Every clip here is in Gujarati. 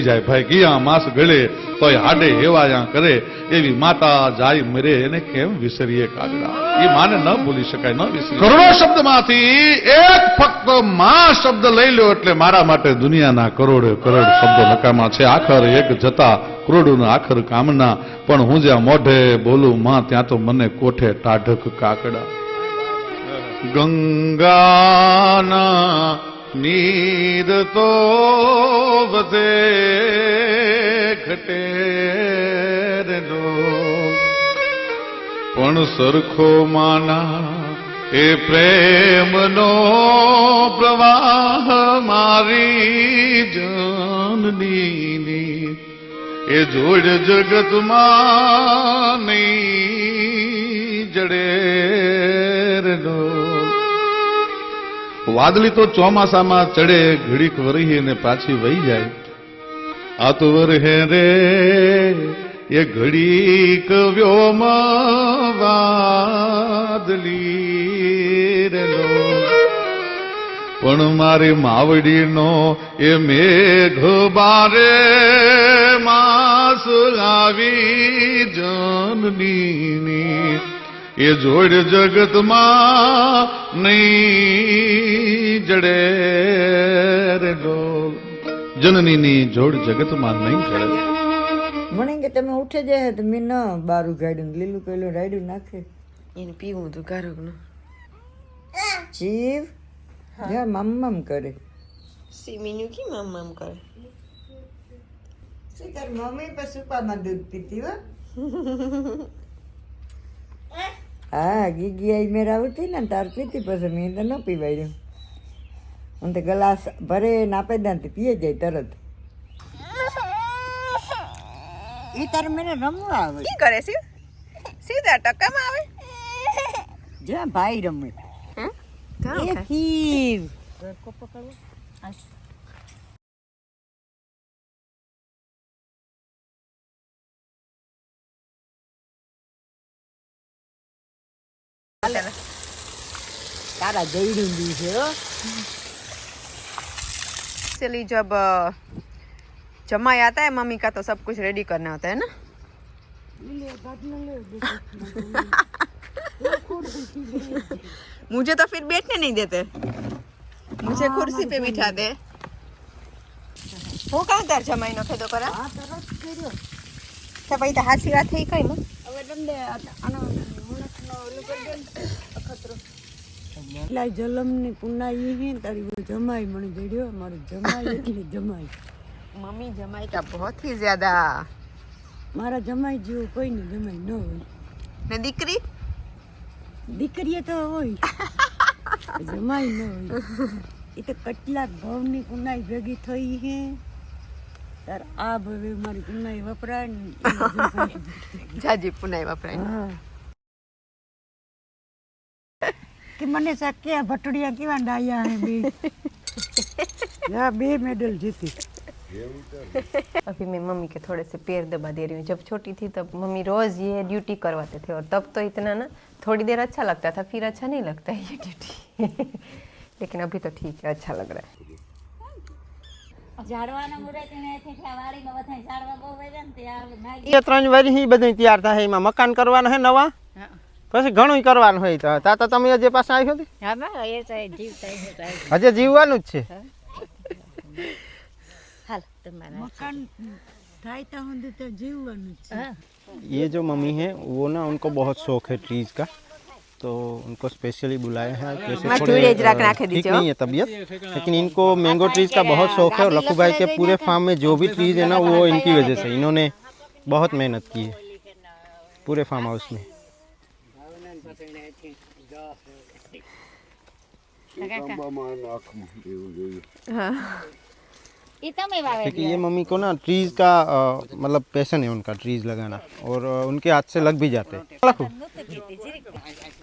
જાય ભાઈ ગયા માસ ગળે તોય હાડે હેવાયા કરે એવી માતા જાય મરે એને કેમ વિસરીએ કાગડા. એ માને ન ભૂલી શકાય, ન વિસરી. કરોડો શબ્દમાંથી એક ફક્ત માં શબ્દ લઈ લો એટલે મારા માટે દુનિયાના કરોડે કરોડ શબ્દો નકામા છે. આખર એક જતા કરોડોના આખર કામના, પણ હું જ્યાં મોઢે બોલું માં ત્યાં તો મને કોઠે ટાઢક કાકડા. ગંગાના નીર તો વધે ઘટે નો, પણ સરખો માના એ પ્રેમનો પ્રવાહ મારી જનની એ જોડ જગતમાં નહીં જડે નો. વાદળી તો ચોમાસામાં ચડે, ઘડીક વરહી ને પાછી વહી જાય. આ તો વરહે રે એ ઘડીક વ્યોમ વાદળી રે લો, પણ મારી માવડીનો એ મેઘ બારે માસ આવી જનની એ જોડ જગતમાં નહીં જડે રે ડોલ. જનનીની જોડ જગતમાં નહીં જડે. મને કે તમે ઉઠે જાય તો મેં ન બારું ગાડ્યું લીલું કઈલું રાયડું નાખે એને પીવું હતું ગારો નું. જીવ જા મમ કરે. સીમીનું કી મામ કરે. શું તારી મમ્મી પણ સુપામાં દૂધ પીતી હો. હા ગીગી આઈ મેર આવતી ને તાર પીતી, પછી મેં તો ન પીવાડ્યું. હું તો ગ્લાસ ભરે ને આપે દે ને પીએ જાય તરત. એ તારે મને રમવા આવે. કી કરે છે? સીધા ટકામાં આવે. જ્યાં ભાઈ રમે. હા એ શિવ કો પકડવો. तारा जयरूंगी है हो. चलिए जब जमाई आता है मम्मी का तो सब कुछ रेडी करना होता है ना. मुझे तो फिर बैठने नहीं देते, मुझे कुर्सी पे बिठा दे. હું કાં તાર જમાઈ નો ખેદો કરા? હા તરત કર્યો. તો ભાઈ તો હાસી વાત થઈ કઈ માં. હવે દંડે આનો મુણકનો ઓલું કરી દે ને અખતરો. એટલા જલમની પુનાઈ હે તારી वो જમાઈ મને જડ્યો. મારું જમાઈ એટલી જમાઈ. મમ્મી જમાઈ કા बहुत ही ज्यादा. મારા જમાઈ જેવું કોઈને જમાઈ ન હોય. ને દીકરી દીકરીએ તો હોય, જમાઈ ન હોય. એ તો કેટલા ઘઉંની પુનાઈ ભેગી થઈ હે. તાર આ હવે મારી પુનાઈ વપરાય ને જાજી પુનાઈ વપરાય. હા कि मने क्या भटड़िया की डाया है बे. यहाँ बे मेडल जीती. अभी मैं मम्मी के थोड़े से पैर दबा दे रही हूँ. जब छोटी थी तब मम्मी रोज ये ड्यूटी करवाते थे और तब तो इतना ना थोड़ी देर अच्छा लगता था, फिर अच्छा नहीं लगता है ये ड्यूटी. लेकिन अभी तो ठीक है, अच्छा लग रहा है. ये 3 વર્ષ બધું તૈયાર થાય. એમાં મકાન કરવાનું હે નવા, પછી ઘણું કરવાનું હોય. તો તા તો તમે હજી પાછા આવી હતી? હજી જીવવાનું જ છે. मकान ढाईता होंगे तो जीवन. ये जो मम्मी है वो ना उनको बहुत शौक है ट्रीज का, तो उनको स्पेशली बुलाया है. जैसे थोड़े ठीक नहीं है तबीयत, लेकिन इनको मैंगो ट्रीज का बहुत शौक है. और लखू भाई के पूरे फार्म में जो भी ट्रीज है ना वो इनकी वजह से, इन्होंने बहुत मेहनत की है पूरे फार्म हाउस में. क्योंकि ये मम्मी को ना ट्रीज का मतलब पैशन है उनका, ट्रीज लगाना, और उनके हाथ से लग भी जाते हैं.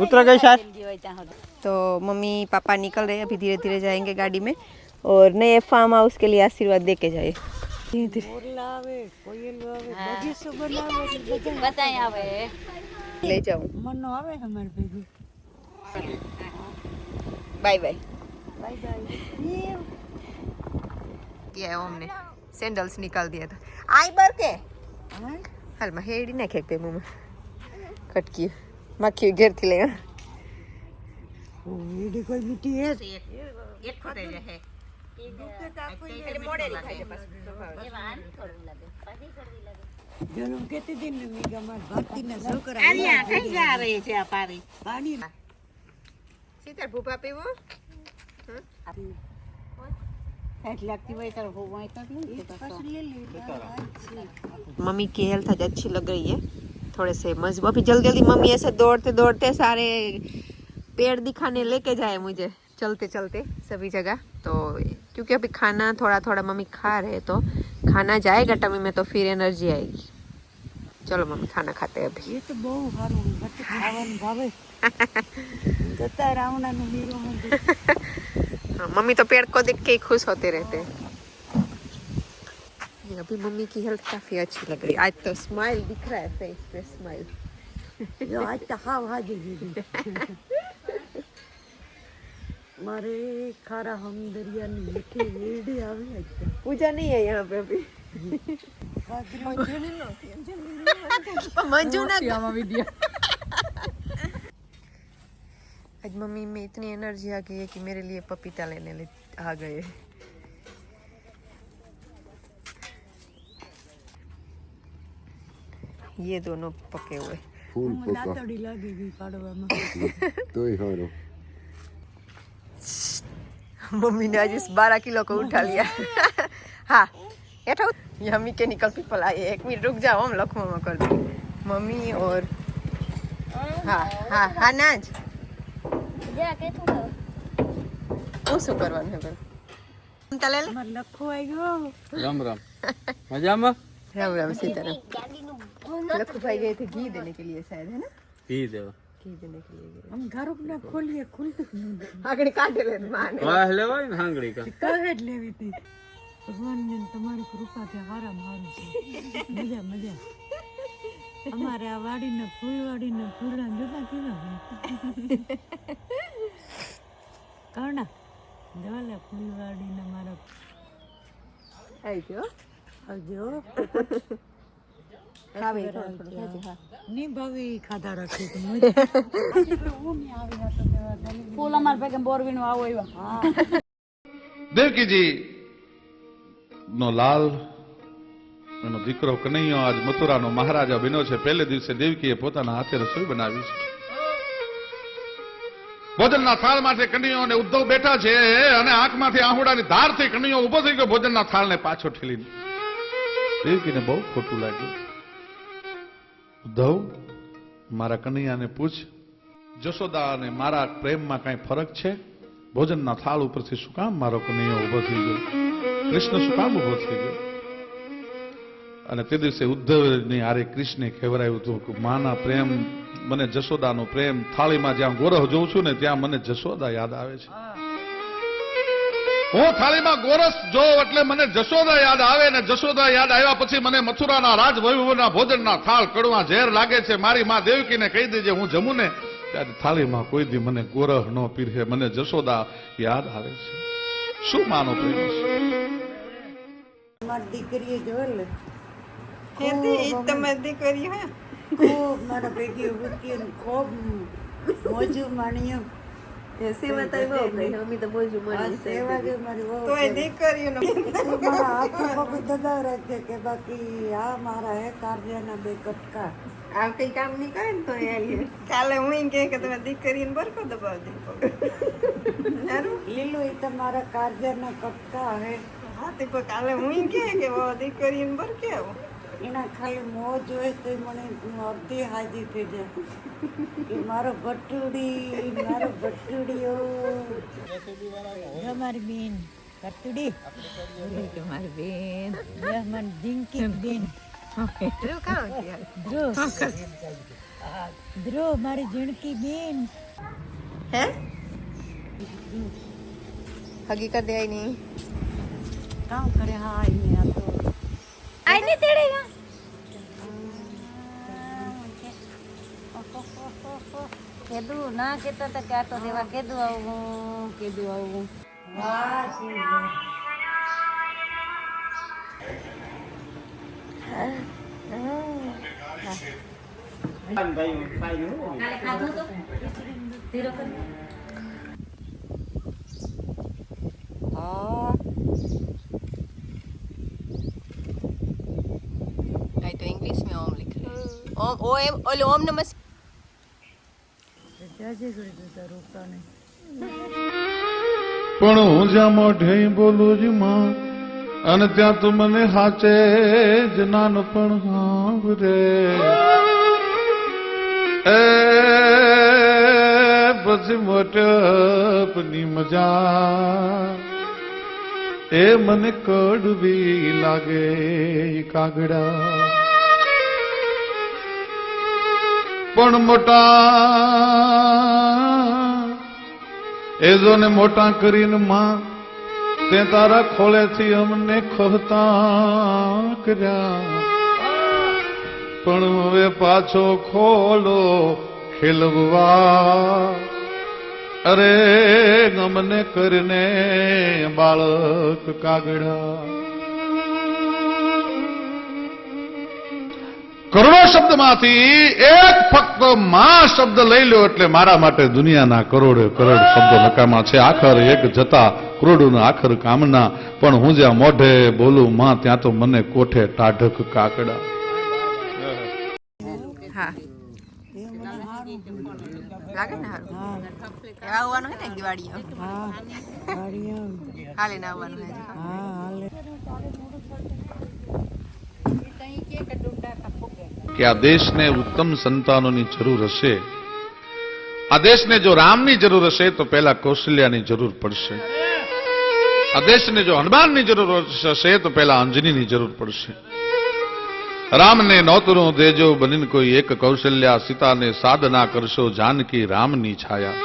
उतर गई शायद. तो मम्मी पापा निकल रहे हैं, अभी धीरे धीरे जाएंगे गाड़ी में और नए फार्म हाउस के लिए आशीर्वाद दे के जाए. ले जाऊं. मनो आवे हमारे baby. Bye bye. Bye bye. किया है हमने. સેન્ડલ્સ નિકાલ દિયા था आई बर के हाल में हेड़ी नाखे पे मुंह में कटकी माखी घेर थी ले એડી કોઈ મીઠી હે एक खोटे है જન્મ કેતી દિન ને મી ગમાર ભક્તિના છોકરા આલિયા કઈ જા રહી છે આ પારી પાણી સીતર ભૂપા પીવો ऐट लगती वही तरफ हो वहीं तक ले ले मम्मी की हेल्थ आज अच्छी लग रही है थोड़े से मजबूत अभी जल्दी जल्दी मम्मी ऐसे दौड़ते दौड़ते सारे पेड़ दिखाने लेके जाए मुझे चलते चलते सभी जगह तो क्योंकि अभी खाना थोड़ा थोड़ा मम्मी खा रहे तो खाना जाएगा टमी में तो फिर एनर्जी आएगी चलो मम्मी खाना खाते हैं अभी ये तो बहु हारू बट खावन भावे जता रावणा नु हीरो मंदिर हाँ, मम्मी तो पेड़ को देख के ही खुश होते रहते हैं अभी मम्मी की हेल्थ काफी अच्छी लग रही है आज तो स्माइल दिख रहा है फेस पे स्माइल जो आज तो हाव हाजी दीदी मारे खारा हम दरिया ने मीठी वेड़ी आवे आज पूजा नहीं है यहाँ पे अभी मंजू ना आज मम्मी में इतनी एनर्जी आ गई है कि मेरे लिए पपीता लेने आ गए ये दोनों पके हुए फूल पका दातड़ी लगेगी पाड़वा में तो ही हारो मम्मी ने आज इस 12 किलो को उठा लिया हाँ ऐठो ये मैकेनिकल पीपल आए एक मिनट रुक जाओ हम लखमा में कर दूँ मम्मी और हाँ हाँ हाँ नाज શું કરવાનું હે તલે मार लखो आई गयो राम राम मजामा राम राम सीताराम लखू भाई गए थे घी देने के लिए शायद है ना पी देवा घी देने के लिए गए हम घर अपना खोलिए खुलते आगड़ी काटे ले माने वाह लेवा ने हांगड़ी का कहे लेवी थी भगवान ने तुम्हारी कृपा से हारा मारू છે મજા મજા અમારે આ વાડીને ફૂલવાડીને ફૂલડા જોતા કેવા કાણા જવાલે ફૂલવાડીને મારા आई गयो આવજો हाँ भाई थोड़ा थोड़ा हाँ ની ભાવી ખાધા રાખી તો મજા ફૂલ અમાર પેકે બોરવીનું આવો એવા હા દેવકીજી નો લાલ એનો દીકરો કનૈયો આજ મથુરાનો મહારાજા બન્યો છે પહેલે દિવસે દેવકીએ પોતાના હાથે રસોઈ બનાવી છે ભોજનના થાળમાંથી કનૈયો અને ઉદ્ધવ બેઠા છે અને આંખમાંથી આહુડાની ધારથી કનૈયો ઉભો થઈ ગયો ભોજનના થાળને પાછો ઠેલીને દેવકીને બહુ ખોટું લાગ્યું ઉદ્ધવ મારા કનૈયાને પૂછ જશોદા અને મારા પ્રેમમાં કઈ ફરક છે ભોજનના થાળ ઉપરથી શું કામ મારો કનૈયો ઉભો થઈ ગયો કૃષ્ણ શું કામ ઉભો થઈ ગયો અને તે દિવસે ઉદ્ધવની હારે કૃષ્ણે કહેવરાયું હતું કે માના પ્રેમ મને જશોદાનો પ્રેમ થાળીમાં જ્યાં ગોરહ જોઉં છું ને ત્યાં મને જશોદા યાદ આવે છે હું થાળીમાં ગોરસ જોઉં એટલે મને જશોદા યાદ આવે ને જશોદા યાદ આવ્યા પછી મને મથુરાના રાજ વૈભવના ભોજનના થાળ કડવા ઝેર લાગે છે મારી માં દેવકીને કહી દેજે હું જમું ને ત્યારે થાળીમાં કોઈ દી મને ગોરહ ન પીરહે મને જશોદા યાદ આવે છે શું માનો પ્રેમ છે મારી દીકરીએ જોયેલ તમે દીકરી હે ખૂબ મારા ભેગી ઉભી ખૂબ મોજું માણ્યું સેવા તો બહુ કરી અમે તો બોજુ આ મળી સેવા જે મારી વહુ તોય દીકરીઓનો મારા હાથે પગ દબાવ રાખે કે બાકી આ મારા હે કાર્યના બે કટકા આ કઈ કામ નહીં કરે ને તો કાલે હું કે તમે દીકરીને બરકો દબાવી દે લીલું એ તો મારા કાર્યના કટકા હે હા તે કાલે હું કે દીકરીને બર કે આવું એના ખાલી મોજ હોય તો મને અડધી હાજી થઈ જાય કે મારો ભટુડીઓ અમારી બેન ભટુડી તમારી બેન મારી ડિંકી બેન ધ્રુવ મારી ઝીણકી બેન હે હકીકત દે નહીં કામ કરે હા આઈને આ તો આઈને તેડેગા કેદું ના કેતા હતા કે આ તો દેવા કેદું આવું વાહ હા आई तो इंग्लिश में ओम लिख रहे हैं ओम ओ एम ओले ओम नमः જાજે કરી દેતા રોકતા નહીં પણ હું જ્યાં મોઢે બોલું જ માં અને ત્યાં તું મને હાચે જ નાનપણ સાંભળે એ પછી મોટપની મજા એ મને કડવી લાગે કાગડા પણ મોટા એ જો ને મોટા કરીને માં તે તારા ખોળેથી અમને ખોતા કર્યા પણ હવે પાછો ખોલો ખેલવા અરે ગમને કરીને બાળક કાગડા કરોડો શબ્દમાંથી એક ફક્ત માં શબ્દ લઈ લો એટલે મારા માટે દુનિયાના કરોડે કરોડ શબ્દો નકામા છે આખર એક જતા કરોડોના આખર કામના પણ હું જ્યાં મોઢે બોલું માં ત્યાં તો મને કોઠે ટાઢક કાકડા હા લાગે ને હારું આવવાનું હે ને દિવાળી હા ગાડીઓ હાલે ના આવવાનું હે હા હાલે કે આ દેશને ઉત્તમ સંતાનોની જરૂર હશે આ દેશને જો રામની જરૂર હશે તો પહેલા કૌશલ્યાની જરૂર પડશે આ દેશને જો હનુમાનની જરૂર હશે તો પહેલા અંજનીની જરૂર પડશે રામને નોતરું દેજો બનીને કોઈ એક કૌશલ્યા સીતાને સાધના કરશો જાનકી રામની છાયા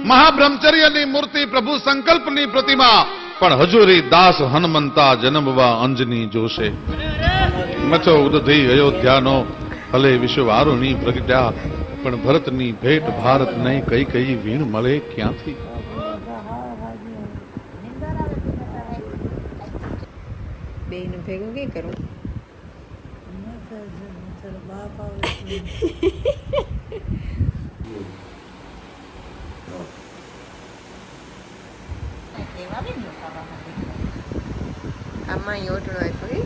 મહાબ્રહ્મચર્યની મૂર્તિ પ્રભુ સંકલ્પની પ્રતિમા પણ હજુરી દાસ હનુમંતા જન્મવા અંજની જોશે મચો ઉદધી અયોધ્યાનો ભલે વિશ્વવારુની પ્રગટ્યા પણ ભરતની ભેટ ભારત નહીં કઈ કઈ વીણ મળે ક્યાંથી બેયનું ભેગું કઈ કરું બાપ આવે આમાં યોટણો આપ્યો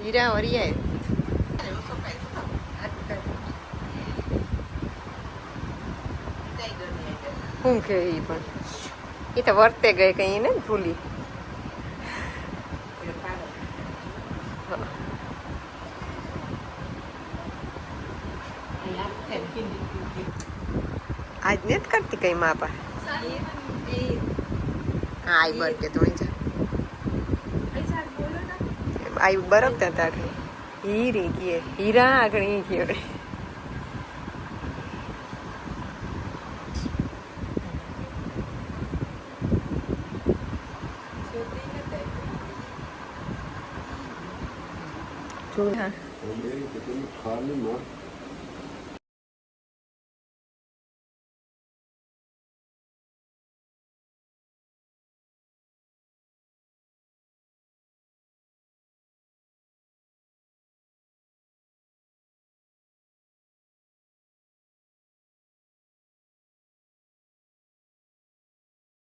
હીરા વરિયાએ શું કે ઈ પણ એ તો વર્તે ગઈ કઈ ને ભૂલી આજ નથી કરતી કઈ મા પા હા આઈ બર કે તો આઈ બરફ હતા આગળ હીરી કીએ હીરા આગળ ઈ કીએ खाली माँ